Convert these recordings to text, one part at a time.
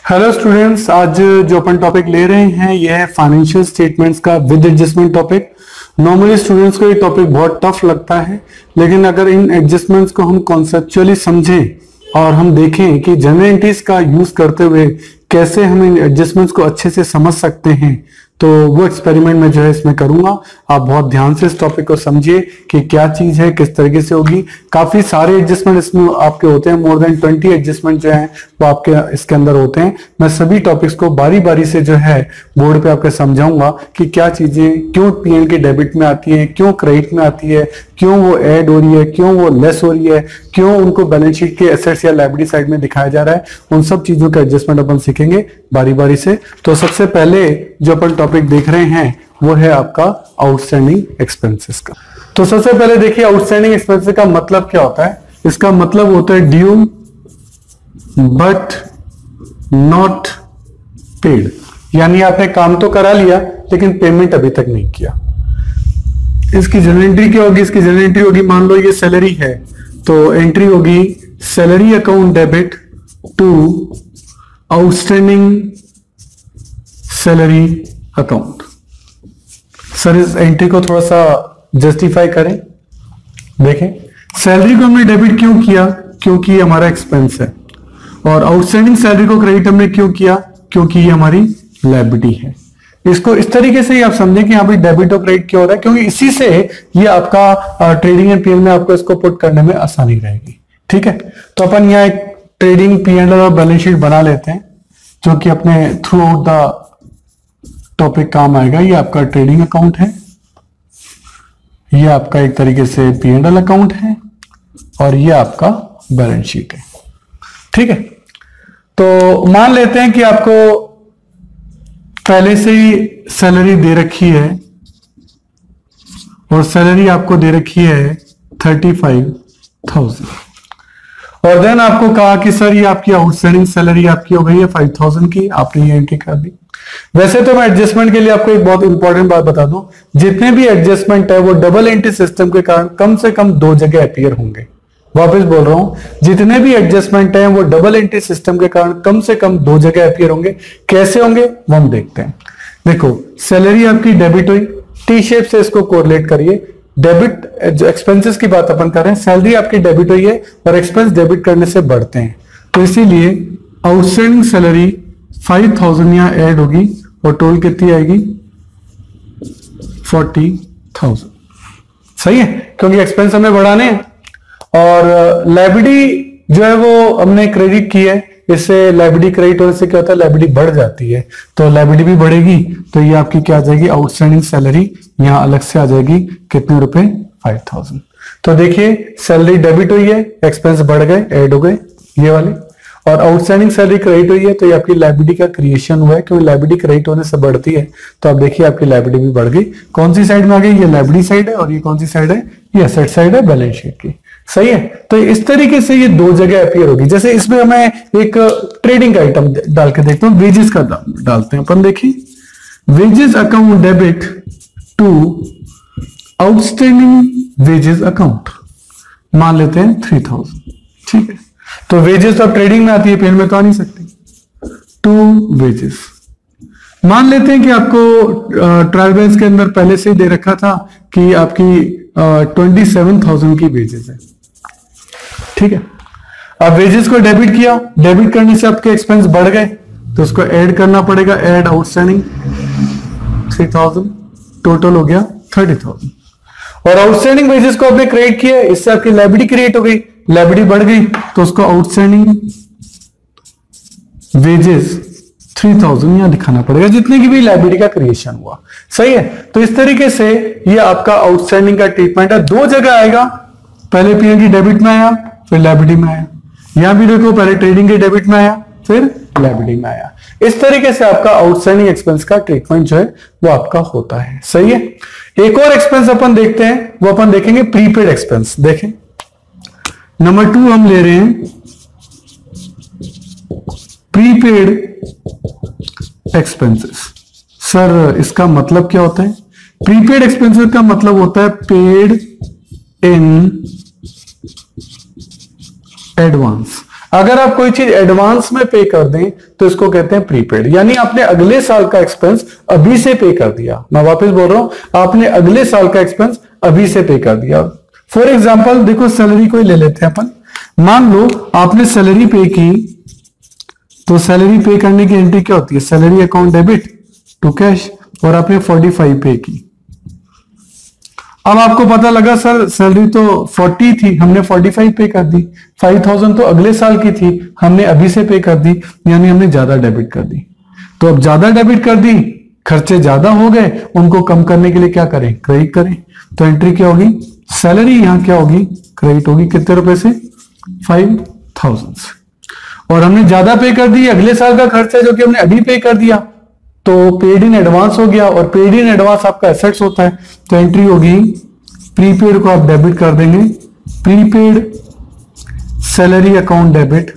Hello students, आज जो अपन topic ले रहे हैं यह है फाइनेंशियल स्टेटमेंट्स का with adjustment topic. Normally students को ये टॉपिक बहुत टफ लगता है, लेकिन अगर इन एडजस्टमेंट्स को हम कॉन्सेप्चुअली समझें और हम देखें कि जनरल एंट्रीज का यूज करते हुए कैसे हम इन एडजस्टमेंट्स को अच्छे से समझ सकते हैं, तो वो एक्सपेरिमेंट में जो है इसमें करूंगा। आप बहुत ध्यान से इस टॉपिक को समझिए कि क्या चीज है, किस तरीके से होगी। काफी सारे एडजस्टमेंट इसमें आपके होते हैं, मोर देन 20 एडजस्टमेंट जो है वो आपके इसके अंदर होते हैं। मैं सभी टॉपिक्स को बारी बारी से जो है बोर्ड पे आपके समझाऊंगा कि क्या चीजें क्यों पीएन के डेबिट में आती है, क्यों क्रेडिट में आती है, क्यों वो ऐड हो रही है, क्यों वो लेस हो रही है, क्यों उनको बैलेंस शीट के एसेट्स या लायबिलिटी साइड में दिखाया जा रहा है। उन सब चीजों का एडजस्टमेंट अपन सीखेंगे बारी बारी से। तो सबसे पहले जो अपन टॉपिक देख रहे हैं वो है आपका आउटस्टैंडिंग एक्सपेंसेस का। तो सबसे पहले देखिए आउटस्टैंडिंग एक्सपेंसेस का मतलब क्या होता है। इसका मतलब होता है ड्यू बट नॉट पेड, यानी आपने काम तो करा लिया लेकिन पेमेंट अभी तक नहीं किया। इसकी जनरल एंट्री क्या होगी? इसकी जनरल एंट्री होगी, मान लो ये सैलरी है तो एंट्री होगी salary account debit to outstanding salary account. Sir इस एंट्री को थोड़ा सा जस्टिफाई करें। देखें, सैलरी को हमने डेबिट क्यों किया? क्योंकि ये हमारा एक्सपेंस है। और आउटस्टैंडिंग सैलरी को क्रेडिट हमने क्यों किया? क्योंकि ये हमारी लायबिलिटी है। इसको इस तरीके से ही आप समझें कि यहाँ पे डेबिट और क्रेडिट क्यों हो रहा है, क्योंकि इसी से ये आपका ट्रेडिंग एंड पीएनएल में आपको इसको पुट करने में आसानी रहेगी। ठीक है, तो अपन यहाँ एक ट्रेडिंग पीएनएल और बैलेंस शीट बना लेते हैं जो कि अपने थ्रू आउट द टॉपिक काम आएगा। ये आपका ट्रेडिंग अकाउंट है, ये आपका एक तरीके से पीएनएल अकाउंट है और ये आपका बैलेंस शीट है। ठीक है, तो मान लेते हैं कि आपको पहले से ही सैलरी दे रखी है और सैलरी आपको दे रखी है 35,000 और देन आपको कहा कि सर ये आपकी आउटस्टैंडिंग सैलरी आपकी हो गई है 5,000 की, आपने ये एंट्री कर दी। वैसे तो मैं एडजस्टमेंट के लिए आपको एक बहुत इंपॉर्टेंट बात बता दूं, जितने भी एडजस्टमेंट है वो डबल एंट्री सिस्टम के कारण कम से कम दो जगह अपीयर होंगे। वापस बोल रहा हूं, जितने भी एडजस्टमेंट है वो डबल एंट्री सिस्टम के कारण कम से कम दो जगह अपीयर होंगे। कैसे होंगे वो हम देखते हैं। देखो, सैलरी आपकी डेबिट हुई, टी शेप से इसको कोरिलेट करिए। डेबिट जो एक्सपेंसेस की बात अपन कर रहे हैं, सैलरी आपकी डेबिट हुई है और एक्सपेंस डेबिट करने से बढ़ते हैं, तो इसीलिए आउटस्टैंडिंग सैलरी 5,000 यहां ऐड होगी और टोटल कितनी आएगी 40,000। सही है, क्योंकि एक्सपेंस हमें बढ़ाने हैं और लायबिलिटी जो है वो हमने क्रेडिट की है। इससे लायबिलिटी क्रेडिट होने से क्या होता है, लायबिलिटी बढ़ जाती है, तो लायबिलिटी भी बढ़ेगी। तो ये आपकी क्या आ जाएगी, आउटस्टैंडिंग सैलरी यहां अलग से आ जाएगी। कितने रुपए? 5,000। तो देखिए, सैलरी डेबिट हुई है, एक्सपेंस बढ़ गए, ऐड हो गए ये वाले, और आउटस्टैंडिंग सैलरी क्रेडिट हुई है तो ये आपकी लायबिलिटी का क्रिएशन हुआ है। क्योंकि लायबिलिटी क्रेडिट होने से बढ़ती है, तो आप देखिए आपकी लायबिलिटी भी बढ़ गई। कौन सी साइड में आ गई? ये लायबिलिटी साइड है और ये कौन सी साइड है? ये एसेट साइड है बैलेंस शीट की। सही है, तो इस तरीके से ये दो जगह अपीयर होगी। जैसे इसमें हमें एक ट्रेडिंग का आइटम डाल के देखते हैं, वेजेस का डालते हैं अपन। देखिए, wages account debit to outstanding wages account, मान लेते हैं 3,000। ठीक है, तो वेजेस तो अब ट्रेडिंग में आती है, पेन में तो आ नहीं सकती। टू वेजेस, मान लेते हैं कि आपको ट्रायल बैलेंस के अंदर पहले से ही दे रखा था कि आपकी 27,000 की वेजेस है। ठीक है, अब वेजेस को डेबिट किया, डेबिट करने से आपके एक्सपेंस बढ़ गए तो उसको ऐड करना पड़ेगा। ऐड आउटस्टैंडिंग 3,000, टोटल हो गया 30,000। और आउटस्टैंडिंग वेजेस को आपने क्रेडिट किया, इससे आपकी लायबिलिटी क्रिएट हो गई, लायबिलिटी बढ़ गई, तो उसको आउटस्टैंडिंग वेजेस 3,000 यहां दिखाना पड़ेगा, जितने की भी लायबिलिटी का क्रिएशन हुआ। सही है, तो इस तरीके से ये आपका आउटस्टैंडिंग का ट्रीटमेंट है। दो जगह आएगा, पहले पीएन की डेबिट में आया फिर लायबिलिटी में आया। यहां भी देखो, पहले ट्रेडिंग के डेबिट में आया फिर लायबिलिटी में आया। इस तरीके से आपका आउटस्टैंडिंग एक्सपेंस का ट्रीटमेंट जो है वो आपका होता है। सही है, एक और एक्सपेंस अपन देखते हैं, वो अपन देखेंगे प्रीपेड एक्सपेंस। देखें, नंबर 2 हम ले रहे हैं प्रीपेड एक्सपेंसेस। सर इसका मतलब क्या होता है? प्रीपेड एक्सपेंसेस का मतलब होता है पेड इन एडवांस। अगर आप कोई चीज एडवांस में पे कर दें तो इसको कहते हैं प्रीपेड, यानी आपने अगले साल का एक्सपेंस अभी से पे कर दिया। मैं वापस बोल रहा हूं, आपने अगले साल का एक्सपेंस अभी से पे कर दिया। फॉर एग्जाम्पल देखो, सैलरी को ही ले लेते हैं अपन। मान लो आपने सैलरी पे की, तो सैलरी पे करने की एंट्री क्या होती है? Salary account debit to cash, और आपने 45 पे की। अब आपको पता लगा सर सैलरी तो 40 थी, हमने 45 पे कर दी। 5000 तो अगले साल की थी, हमने अभी से पे कर दी, यानी हमने ज्यादा डेबिट कर दी। तो अब ज्यादा डेबिट कर दी, खर्चे ज्यादा हो गए, उनको कम करने के लिए क्या करें? क्रेडिट करें। तो एंट्री क्या होगी? सैलरी यहां क्या होगी? क्रेडिट होगी। कितने रुपए से? 5000 से। और हमने ज्यादा पे कर दी, अगले साल का खर्चा जो कि हमने अभी पे कर दिया, तो पेड इन एडवांस हो गया, और पेड इन एडवांस आपका एसेट्स होता है। तो एंट्री होगी, प्रीपेड को आप डेबिट कर देंगे, prepaid salary account debit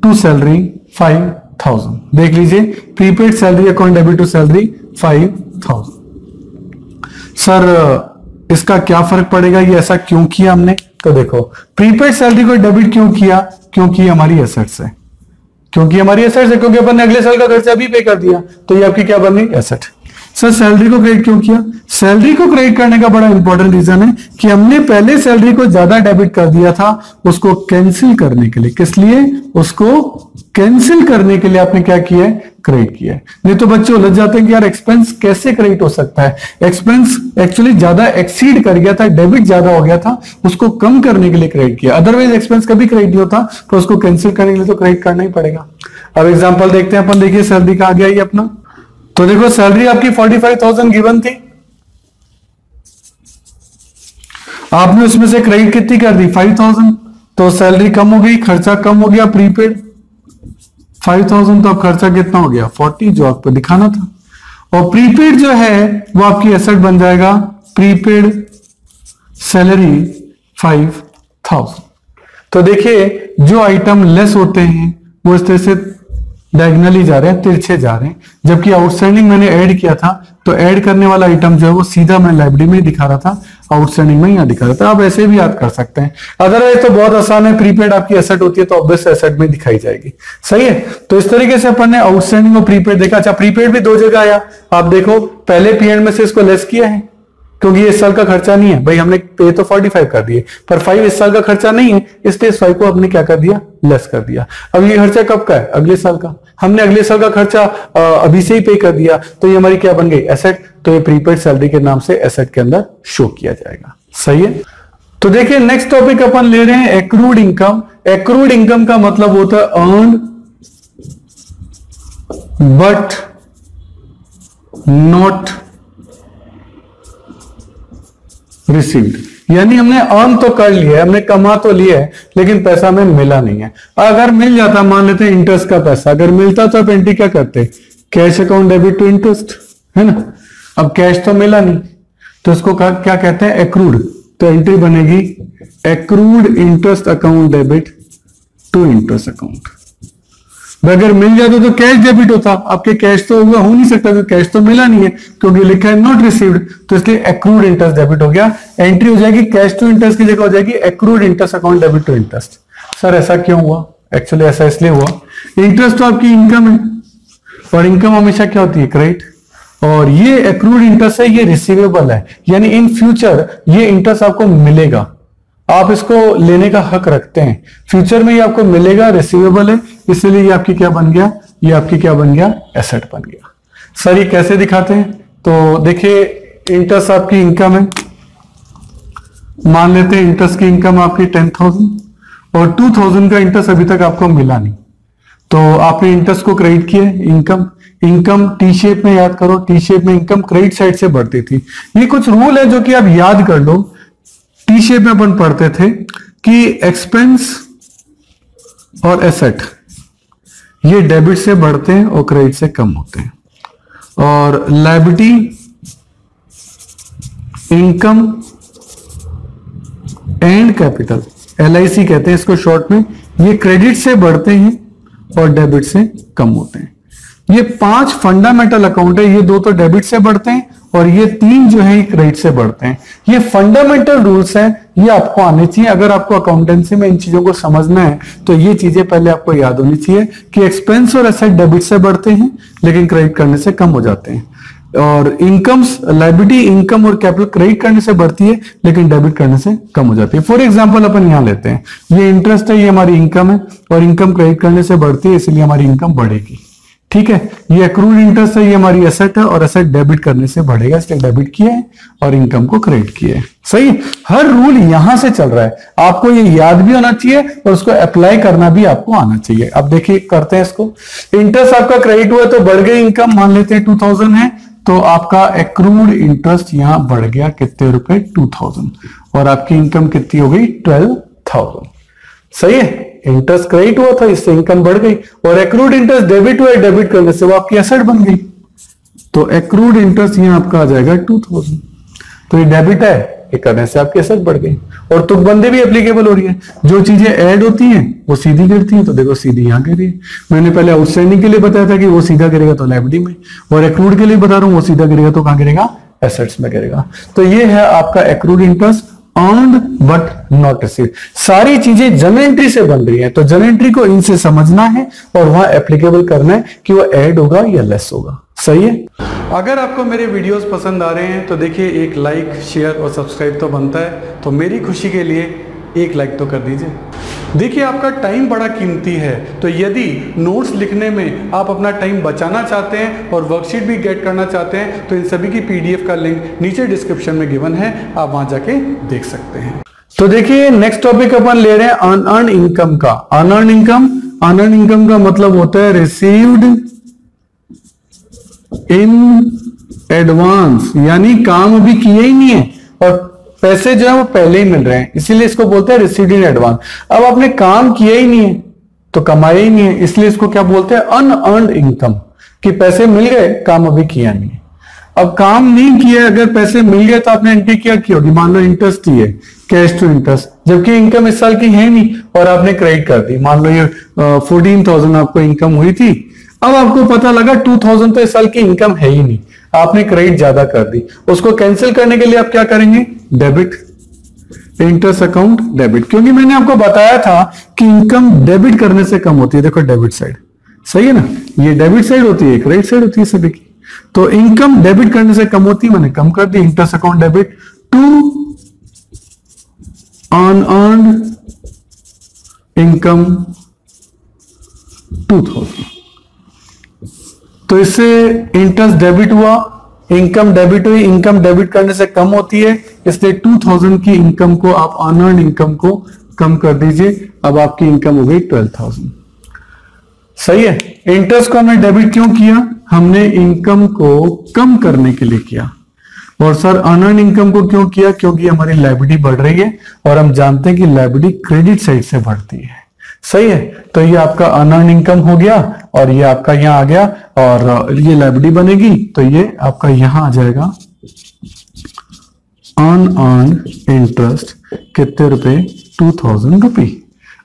to salary 5000। देख लीजिए, prepaid salary account debit to salary 5000। Sir इसका क्या फर्क पड़ेगा, ये ऐसा क्यों किया हमने? तो देखो, प्रीपेड सैलरी को डेबिट क्यों किया? क्योंकि हमारी एसेट्स है, क्योंकि हमारी एसेट्स है, क्योंकि अपन ने अगले साल का खर्चा अभी पे कर दिया, तो ये आपकी क्या बन गई? एसेट। सर सैलरी को क्रेडिट क्यों किया? सैलरी को क्रेडिट करने का बड़ा इंपॉर्टेंट रीजन है कि हमने पहले सैलरी को ज्यादा डेबिट कर दिया था, उसको कैंसिल करने के लिए। किस लिए? उसको कैंसिल करने के लिए आपने क्या किया है? क्रेडिट किया है। नहीं तो बच्चे उलझ जाते हैं कि यार एक्सपेंस कैसे क्रेडिट हो सकता है? एक्सपेंस एक्चुअली ज्यादा एक्सीड कर गया था, डेबिट ज्यादा हो गया था, उसको कम करने के लिए क्रेडिट किया। अदरवाइज एक्सपेंस कभी क्रेडिट नहीं होता, तो उसको कैंसिल करने के लिए तो क्रेडिट करना ही पड़ेगा। अब एग्जांपल देखते हैं अपन। देखिए सैलरी का आ गया ये अपना। तो देखो सैलरी आपकी 45,000 गिवन थी, आपने उसमें से क्रेडिट कितनी कर दी? 5000। तो सैलरी कम हो गई, खर्चा कम हो गया, प्रीपेड 5000, तो अब खर्चा कितना हो गया? 40, जो आपको दिखाना था। और प्रीपेड जो है वो आपकी एसेट बन जाएगा, प्रीपेड सैलरी 5000। तो देखिए, जो आइटम लेस होते हैं वो इस तरह से डायगनली जा रहे हैं, तिरछे जा रहे हैं, जबकि आउटस्टैंडिंग मैंने ऐड किया था, तो ऐड करने वाला आइटम जो है वो सीधा मैं लाइब्रेरी में दिखा रहा था, आउटस्टैंडिंग में यहां दिखा रहा था। आप ऐसे भी याद कर सकते हैं। अदरवाइज तो बहुत आसान है, प्रीपेड आपकी एसेट होती है तो ऑब्वियस एसेट में दिखाई जाएगी। सही है। तो इस तरीके से अपन ने आउटस्टैंडिंग और प्रीपेड देखा। अच्छा, प्रीपेड भी दो जगह आया, आप देखो पहले पीरियड में से इसको लेस किया है, क्योंकि ये इस साल का खर्चा नहीं है भाई, हमने पे तो 45 कर दिए, पर 5 इस साल का खर्चा नहीं है, इसलिए इस 5 को हमने क्या कर दिया? लेस कर दिया। अब ये खर्चा कब का है? अगले साल का। हमने अगले साल का खर्चा अभी से ही पे कर दिया, तो ये हमारी क्या बन गई? एसेट। तो ये प्रीपेड सैलरी के नाम से एसेट के अंदर शो किया जाएगा। सही है। तो देखिए नेक्स्ट टॉपिक अपन ले रहे हैं एक्रूड इनकम। एक्रूड इनकम का मतलब होता है अर्न्ड बट नॉट रिसीव्ड, यानी हमने अर्न तो कर लिया है, हमने कमा तो लिया है, लेकिन पैसा हमें मिला नहीं है। अगर मिल जाता, मान लेते हैं इंटरेस्ट का पैसा अगर मिलता, तो आप एंट्री क्या करते? Cash account debit to interest, है ना। अब कैश तो मिला नहीं, तो इसको क्या कहते हैं? एक्रूड। तो एंट्री बनेगी accrued interest account debit to interest account. अगर मिल जाता तो कैश डेबिट होता, आपके कैश तो हुआ हो नहीं सकता, क्योंकि कैश तो मिला नहीं है, क्योंकि लिखा है नॉट रिसीव्ड, तो इसलिए एक्रूड इंटरेस्ट डेबिट हो गया। एंट्री हो जाएगी कैश टू इंटरेस्ट की जगह हो जाएगी accrued interest account debit to interest. Sir ऐसा क्यों हुआ? एक्चुअली ऐसा इसलिए हुआ, इंटरेस्ट तो आपकी इनकम है, और इनकम हमेशा क्या होती है? क्रेडिट। और ये एक्रूड इंटरेस्ट है, ये रिसीवेबल है, यानी इन फ्यूचर ये इंटरेस्ट आपको मिलेगा, आप इसको लेने का हक रखते हैं, फ्यूचर में ये आपको मिलेगा, रिसीवेबल है, इसलिए ये आपकी क्या बन गया? ये आपकी क्या बन गया? एसेट बन गया। सर ये कैसे दिखाते हैं? तो देखिए, इंटरेस्ट आपकी इनकम है, मान लेते हैं इंटरेस्ट की इनकम आपकी 10,000 और 2,000 का इंटरेस्ट अभी तक आपको मिला नहीं, तो आपने इंटरेस्ट को क्रेडिट किया। इनकम इनकम टी शेप में याद करो, टी शेप में इनकम क्रेडिट साइड से बढ़ती थी। ये कुछ रूल है जो कि आप याद कर लो। टी शेप में अपन पढ़ते थे कि एक्सपेंस और एसेट ये डेबिट से बढ़ते हैं और क्रेडिट से कम होते हैं, और liability income and capital, LIC कहते हैं इसको शॉर्ट में, ये क्रेडिट से बढ़ते हैं और डेबिट से कम होते हैं। ये 5 फंडामेंटल अकाउंट है, ये 2 तो डेबिट से बढ़ते हैं और ये 3 जो है क्रेडिट से बढ़ते हैं। ये फंडामेंटल रूल्स हैं, ये आपको आने चाहिए। अगर आपको अकाउंटेंसी में इन चीजों को समझना है तो ये चीजें पहले आपको याद होनी चाहिए कि एक्सपेंस और एसेट डेबिट से बढ़ते हैं लेकिन क्रेडिट करने से कम हो जाते हैं, और इनकम्स लायबिलिटी इनकम और कैपिटल क्रेडिट करने से बढ़ती है लेकिन डेबिट करने से कम हो जाती है। फॉर एग्जांपल अपन यहां लेते हैं, ये इंटरेस्ट है, ये हमारी इनकम है, और इनकम क्रेडिट करने से बढ़ती है इसलिए हमारी इनकम बढ़ेगी। ठीक है, ये एक्रूड इंटरेस्ट है, ये हमारी एसेट है, और एसेट डेबिट करने से बढ़ेगा इसलिए डेबिट किया है और इनकम को क्रेडिट किया है। सही है, हर रूल यहां से चल रहा है, आपको ये याद भी होना चाहिए और उसको अप्लाई करना भी आपको आना चाहिए। अब देखिए करते हैं इसको। इंटरेस्ट आपका क्रेडिट हुआ तो बढ़ गई इनकम, मान लेते हैं 2000 है, तो आपका एक्रूड इंटरेस्ट यहां बढ़ गया कितने रुपए, 2000, और आपकी इनकम कितनी हो गई, 12,000। सही है, इंटरेस्ट क्रेडिट हुआ था इससे इनकम बढ़ गई, और एक्रूड इंटरेस्ट डेबिट हुआ, डेबिट करने से वो आपकी एसेट बन गई, तो एक्रूड इंटरेस्ट यहां आपका आ जाएगा 2000। तो ये डेबिट है, ये करने से आपकी एसेट बढ़ गई, और तुकबंदी भी एप्लीकेबल हो रही है। जो चीजें ऐड होती हैं वो सीधी गिरती हैं, तो देखो सीधी यहां गिरी है। मैंने पहले आउटस्टैंडिंग के लिए बताया था कि वो सीधा गिरेगा तो लायबिलिटी में, और एक्रूड के लिए बता रहा हूं वो सीधा गिरेगा तो कहां गिरेगा, एसेट्स में गिरेगा। तो ये है आपका accrued interest earned but not received. सारी चीजें जर्नल एंट्री से बन रही है, तो जर्नल एंट्री को इनसे समझना है और वहां एप्लीकेबल करना है कि वो ऐड होगा या लेस होगा। सही है। अगर आपको मेरे वीडियोस पसंद आ रहे हैं तो देखिए एक लाइक, शेयर और सब्सक्राइब तो बनता है, तो मेरी खुशी के लिए एक लाइक तो कर दीजिए। देखिए आपका टाइम बड़ा कीमती है, तो यदि नोट्स लिखने में आप अपना टाइम बचाना चाहते हैं और वर्कशीट भी गेट करना चाहते हैं तो इन सभी की पीडीएफ का लिंक नीचे डिस्क्रिप्शन में गिवन है, आप वहां जाके देख सकते हैं। तो देखिए नेक्स्ट टॉपिक अपन ले रहे हैं अनअर्न्ड इनकम का। अनअर्न्ड इनकम का मतलब होता है रिसीव्ड इन एडवांस, यानी काम अभी किए ही नहीं है और पैसे जो है वो पहले ही मिल रहे हैं, इसीलिए इसको बोलते हैं रिसीव्ड इन एडवांस। अब आपने काम किया ही नहीं है तो कमाया ही नहीं है, इसलिए इसको क्या बोलते हैं, अनअर्न्ड इनकम, कि पैसे मिल गए काम अभी किया नहीं। अब काम नहीं किया, अगर पैसे मिल गए तो आपने एंट्री क्या की होगी, मान लो इंटरेस्ट दी है, कैश टू इंटरेस्ट, जबकि इनकम इस साल की है नहीं और आपने क्रेडिट कर दी। मान लो ये 14,000 आपको इनकम हुई थी, अब आपको पता लगा 2,000 तो इस साल की इनकम है ही नहीं, आपने क्रेडिट ज्यादा कर दी। उसको कैंसिल करने के लिए आप क्या करेंगे, डेबिट, इंटरेस्ट अकाउंट डेबिट, क्योंकि मैंने आपको बताया था कि इनकम डेबिट करने से कम होती है। देखो डेबिट साइड, सही है ना, ये डेबिट साइड होती है, क्रेडिट साइड होती है सभी की। तो इनकम डेबिट करने से कम होती है, मैंने कम कर दी, interest account debit to unearned income 2,000। तो इससे इंटरेस्ट डेबिट हुआ, इनकम डेबिट हुई, इनकम डेबिट करने से कम होती है, इसलिए 2,000 की इनकम को आप अनअर्न्ड इनकम को कम कर दीजिए, अब आपकी इनकम हो गई 12,000। सही है। इंटरेस्ट को हमने डेबिट क्यों किया, हमने इनकम को कम करने के लिए किया। और सर अनअर्न्ड इनकम को क्यों किया, क्योंकि हमारी लायबिलिटी बढ़ रही है और हम जानते हैं कि लायबिलिटी क्रेडिट साइड से बढ़ती है। सही है, तो ये आपका अनअर्न्ड इनकम हो गया और ये आपका यहां आ गया और ये लायबिलिटी बनेगी, तो ये आपका यहां आ जाएगा अनअर्न्ड इंटरेस्ट कितने रुपए, 2,000 रुपये।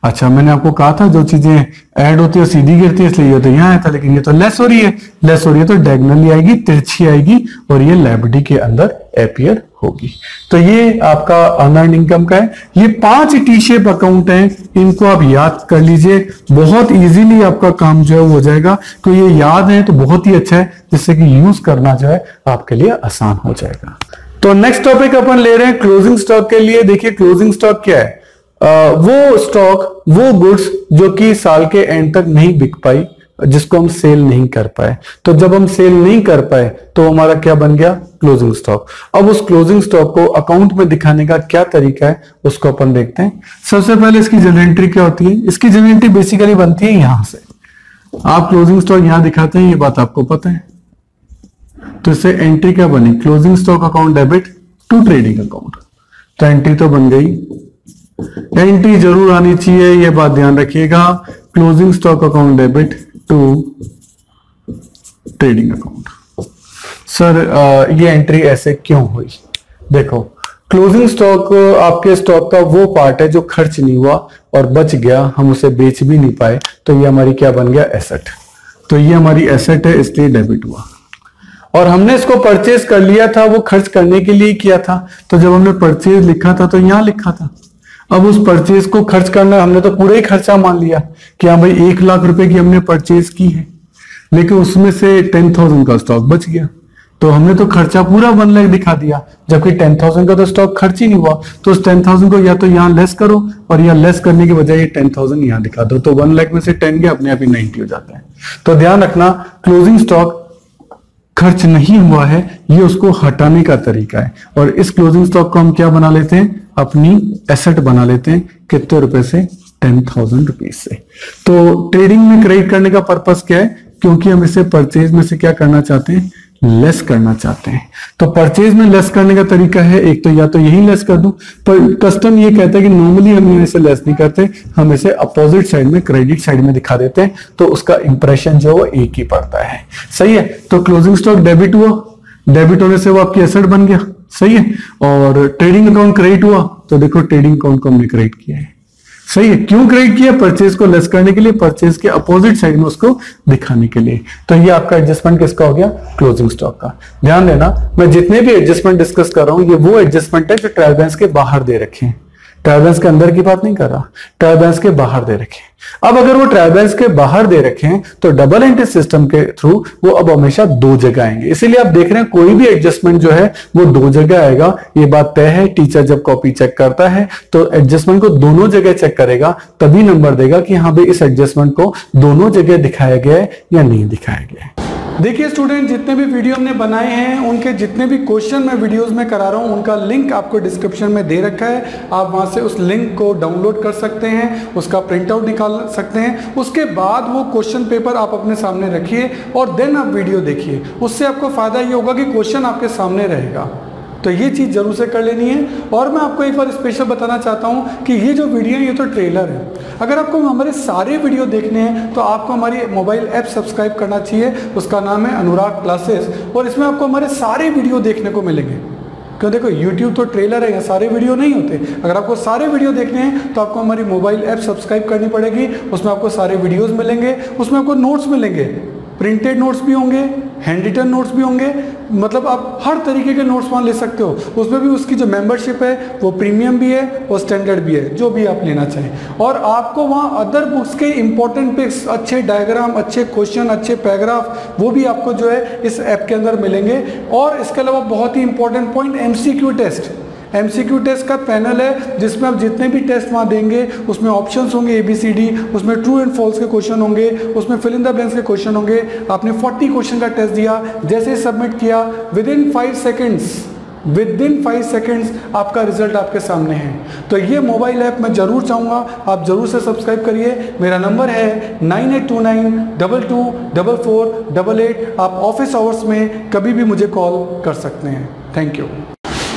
अच्छा मैंने आपको कहा था जो चीजें ऐड होती है सीधी गिरती है, इसलिए ये तो यहाँ आया था, लेकिन ये तो लेस हो रही है, लेस हो रही है तो डायगोनली आएगी, तिरछी आएगी और ये लायबिलिटी के अंदर अपीयर होगी। तो ये आपका अनअर्न्ड इनकम का है। ये 5 टी शेप अकाउंट हैं, इनको आप याद कर लीजिए, बहुत इजीली आपका काम जो है वो हो जाएगा। तो ये याद है तो बहुत ही अच्छा है, जिससे कि यूज करना जो है आपके लिए आसान हो जाएगा। तो नेक्स्ट टॉपिक अपन ले रहे हैं क्लोजिंग स्टॉक के लिए। देखिए क्लोजिंग स्टॉक क्या है, वो स्टॉक, वो गुड्स जो कि साल के एंड तक नहीं बिक पाई, जिसको हम सेल नहीं कर पाए। तो जब हम सेल नहीं कर पाए तो हमारा क्या बन गया, क्लोजिंग स्टॉक। अब उस क्लोजिंग स्टॉक को अकाउंट में दिखाने का क्या तरीका है उसको अपन देखते हैं। सबसे पहले इसकी जनरल एंट्री क्या होती है, इसकी जनरल एंट्री बेसिकली बनती है यहां से, आप क्लोजिंग स्टॉक यहां दिखाते हैं, ये बात आपको पता है। तो इससे एंट्री क्या बनी, closing stock account debit to trading account, तो एंट्री तो बन गई। एंट्री जरूर आनी चाहिए, ये बात ध्यान रखिएगा, closing stock account debit to trading account. Sir ये एंट्री ऐसे क्यों हुई, देखो क्लोजिंग स्टॉक आपके स्टॉक का वो पार्ट है जो खर्च नहीं हुआ और बच गया, हम उसे बेच भी नहीं पाए, तो ये हमारी क्या बन गया, एसेट। तो ये हमारी एसेट है, इसलिए डेबिट हुआ। और हमने इसको परचेज कर लिया था, वो खर्च करने के लिए किया था, तो जब हमने परचेज लिखा था तो यहां लिखा था। अब उस परचेज को खर्च करना, हमने तो पूरा ही खर्चा मान लिया कि हाँ भाई 1 लाख रुपए की हमने परचेज की है, लेकिन उसमें से 10,000 का स्टॉक बच गया, तो हमने तो खर्चा पूरा 1 लाख दिखा दिया, जबकि 10,000 का तो स्टॉक खर्च ही नहीं हुआ। तो उस 10,000 को या तो यहाँ लेस करो, और यहाँ लेस करने के बजाय ये 10,000 यहाँ दिखा दो, तो 1 लाख में से 10 गया, अपने आप ही 90 हो जाता है। तो ध्यान रखना, क्लोजिंग स्टॉक खर्च नहीं हुआ है, ये उसको हटाने का तरीका है। और इस क्लोजिंग स्टॉक को हम क्या बना लेते हैं, अपनी एसेट बना लेते हैं। कितने रुपए से, 10,000 रुपीज से। तो ट्रेडिंग में क्रेडिट करने का पर्पस क्या है, क्योंकि हम इसे परचेज में से क्या करना चाहते हैं, लेस करना चाहते हैं। तो परचेज में लेस करने का तरीका है, एक तो या तो यही लेस कर दूं, पर कस्टम ये कहता है कि नॉर्मली हम इसे लेस नहीं करते, हम इसे अपोजिट साइड में, क्रेडिट साइड में दिखा देते हैं, तो उसका इंप्रेशन जो है वो एक ही पड़ता है। सही है। तो क्लोजिंग स्टॉक डेबिट हुआ, डेबिट होने से वो आपकी एसेट बन गया। सही है। और ट्रेडिंग अकाउंट क्रेडिट हुआ, तो देखो ट्रेडिंग अकाउंट को हमने क्रेडिट किया है। सही है। क्यों क्रेडिट किया, परचेज को लेस करने के लिए, परचेज के अपोजिट साइड में उसको दिखाने के लिए। तो ये आपका एडजस्टमेंट किसका हो गया, क्लोजिंग स्टॉक का। ध्यान देना, मैं जितने भी एडजस्टमेंट डिस्कस कर रहा हूं, ये वो एडजस्टमेंट है जो ट्रायल बैलेंस के बाहर दे रखे हैं। ट्रायल बैलेंस के अंदर की बात नहीं कर रहा, ट्रायल बैलेंस के बाहर दे रखे हैं। अब अगर वो ट्रायल बैलेंस के बाहर दे रखे हैं, तो डबल एंट्री सिस्टम के थ्रू वो अब हमेशा 2 जगह आएंगे। इसीलिए आप देख रहे हैं कोई भी एडजस्टमेंट जो है वो 2 जगह आएगा, ये बात तय है। टीचर जब कॉपी चेक करता है तो एडजस्टमेंट को दोनों जगह चेक करेगा, तभी नंबर देगा कि हाँ भाई इस एडजस्टमेंट को दोनों जगह दिखाया गया है या नहीं दिखाया गया है। देखिए स्टूडेंट, जितने भी वीडियो हमने बनाए हैं, उनके जितने भी क्वेश्चन मैं वीडियोस में करा रहा हूं, उनका लिंक आपको डिस्क्रिप्शन में दे रखा है। आप वहां से उस लिंक को डाउनलोड कर सकते हैं, उसका प्रिंट आउट निकाल सकते हैं। उसके बाद वो क्वेश्चन पेपर आप अपने सामने रखिए और देन आप वीडियो देखिए। उससे आपको फायदा ये होगा कि क्वेश्चन आपके सामने रहेगा। तो ये चीज़ जरूर से कर लेनी है। और मैं आपको एक बार स्पेशल बताना चाहता हूँ कि ये जो वीडियो है ये तो ट्रेलर है। अगर आपको हमारे सारे वीडियो देखने हैं तो आपको हमारी मोबाइल ऐप सब्सक्राइब करना चाहिए, उसका नाम है अनुराग क्लासेस, और इसमें आपको हमारे सारे वीडियो देखने को मिलेंगे। क्यों, देखो यूट्यूब तो ट्रेलर है, सारे वीडियो नहीं होते। अगर आपको सारे वीडियो देखने हैं तो आपको हमारी मोबाइल ऐप सब्सक्राइब करनी पड़ेगी। उसमें आपको सारे वीडियोज़ मिलेंगे, उसमें आपको नोट्स मिलेंगे, प्रिंटेड नोट्स भी होंगे, हैंड रिटन नोट्स भी होंगे, मतलब आप हर तरीके के नोट्स वहाँ ले सकते हो। उसमें भी उसकी जो मेंबरशिप है वो प्रीमियम भी है और स्टैंडर्ड भी है, जो भी आप लेना चाहें। और आपको वहाँ अदर बुक्स के इंपॉर्टेंट पिक्स, अच्छे डायग्राम, अच्छे क्वेश्चन, अच्छे पैराग्राफ, वो भी आपको जो है इस ऐप के अंदर मिलेंगे। और इसके अलावा बहुत ही important point, MCQ test. MCQ test का पैनल है जिसमें आप जितने भी टेस्ट वहाँ देंगे उसमें ऑप्शंस होंगे ABCD, उसमें ट्रू एंड फॉल्स के क्वेश्चन होंगे, उसमें फिल इन द ब्लैंक्स के क्वेश्चन होंगे। आपने 40 क्वेश्चन का टेस्ट दिया, जैसे सबमिट किया, विदिन 5 सेकेंड्स आपका रिजल्ट आपके सामने है। तो ये मोबाइल ऐप मैं जरूर चाहूँगा आप जरूर से सब्सक्राइब करिए। मेरा नंबर है 9829224488। आप ऑफिस आवर्स में कभी भी मुझे कॉल कर सकते हैं। Thank you.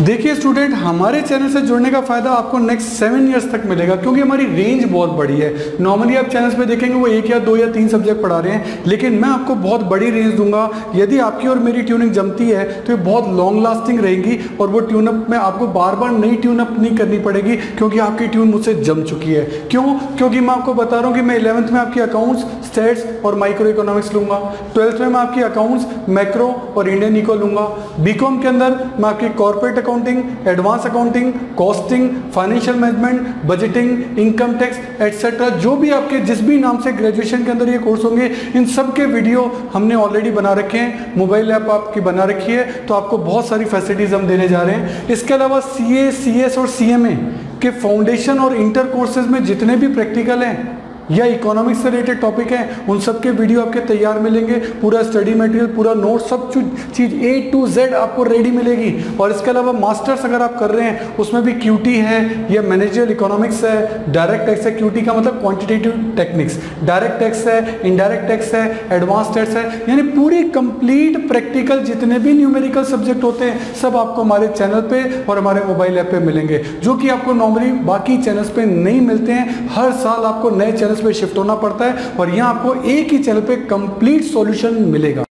देखिए स्टूडेंट, हमारे चैनल से जुड़ने का फायदा आपको नेक्स्ट 7 इयर्स तक मिलेगा, क्योंकि हमारी रेंज बहुत बड़ी है। नॉर्मली आप चैनल्स पे देखेंगे वो 1 या 2 या 3 सब्जेक्ट पढ़ा रहे हैं, लेकिन मैं आपको बहुत बड़ी रेंज दूंगा। यदि आपकी और मेरी ट्यूनिंग जमती है तो ये बहुत लॉन्ग लास्टिंग रहेगी, और वो ट्यूनअप में आपको बार बार नई ट्यूनअप नहीं करनी पड़ेगी, क्योंकि आपकी ट्यून मुझसे जम चुकी है। क्यों? क्योंकि मैं आपको बता रहा हूँ कि मैं 11th में आपकी अकाउंट्स, स्टेट्स और माइक्रो इकोनॉमिक्स लूंगा। 12th में मैं आपकी अकाउंट्स, मैक्रो और इंडियन इको लूंगा। BCom के अंदर मैं आपकी corporate accounting, advance accounting, costing, financial management, budgeting, income tax etcetera, जो भी आपके जिस भी नाम से ग्रेजुएशन के अंदर ये कोर्स होंगे, इन सब के वीडियो हमने ऑलरेडी बना रखे हैं। मोबाइल ऐप आपकी बना रखी है, तो आपको बहुत सारी फैसिलिटीज हम देने जा रहे हैं। इसके अलावा CA, CS और CMA के फाउंडेशन और इंटर कोर्सेज में जितने भी प्रैक्टिकल हैं या इकोनॉमिक्स से रिलेटेड टॉपिक हैं, उन सब के वीडियो आपके तैयार मिलेंगे। पूरा स्टडी मटेरियल, पूरा नोट, सब चीज़ A to Z आपको रेडी मिलेगी। और इसके अलावा मास्टर्स अगर आप कर रहे हैं उसमें भी QT है या मैनेजरियल इकोनॉमिक्स है, डायरेक्ट टैक्स है। QT का मतलब क्वांटिटेटिव टेक्निक्स, डायरेक्ट टैक्स है, इनडायरेक्ट टैक्स है, एडवांस टैक्स है, यानी पूरी कंप्लीट प्रैक्टिकल जितने भी न्यूमेरिकल सब्जेक्ट होते हैं सब आपको हमारे चैनल पे और हमारे मोबाइल ऐप पे मिलेंगे, जो कि आपको नॉर्मली बाकी चैनल्स पे नहीं मिलते हैं। हर साल आपको नए चैनल्स पे शिफ्ट होना पड़ता है, और यहाँ आपको एक ही चैनल पे कंप्लीट सॉल्यूशन मिलेगा।